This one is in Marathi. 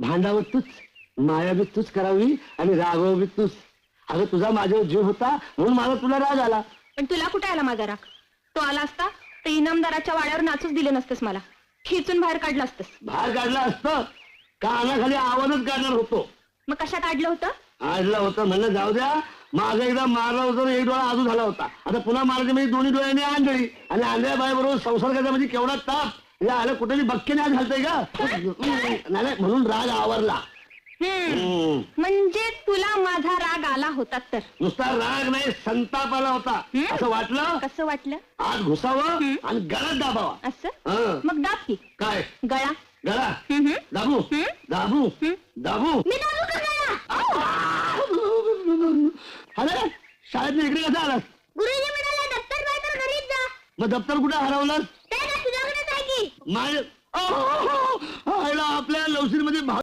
भांडावं तूच, माया बी तूच करावी आणि रागव बी तूच. अगं तुझा माझ्यावर जीव होता म्हणून मला तुला राग आला. पण तुला कुठे आला माझा राग? तो आला असता तर इनामदाराच्या वाड्यावर नाचूच दिले नसतेस, मला खिचून बाहेर काढलं असतस. बाहेर काढलं असतं, कानाखाली आवाजच काढणार होतो. मग कशात अडलं होतं? आडलं होतं म्हणलं जाऊ द्या, मागं एकदा मारला होता एक डोळा आजू झाला होता, आता पुन्हा मारायचे म्हणजे दोन्ही डोळ्यांनी आंधळी. आणि आंधळ्या बाई बरोबर संसार करायचा म्हणजे केवढा ताप. या आलं कुठेही बक्के नाही घालतंय का? नाही म्हणून राग आवरला. म्हणजे तुला माझा राग आला होता तर? नुसता राग नाही, संताप आला होता. असं वाटलं कसं वाटलं? आत घुसावं आणि गळ्यात दाबावा. असं? मग दाब की. काय गळा? गळा दाबू दाबू दाबू. मी दाबू का गळा? अरे शाळेत इकडे कसा आलास? गुरुजी म्हणाले दप्तर बाहेर घरीच जा. मग दप्तर कुठे हरवलास? ते ना तुझ्याकडेच आहे की. माझ्या आपल्या लवशीर मध्ये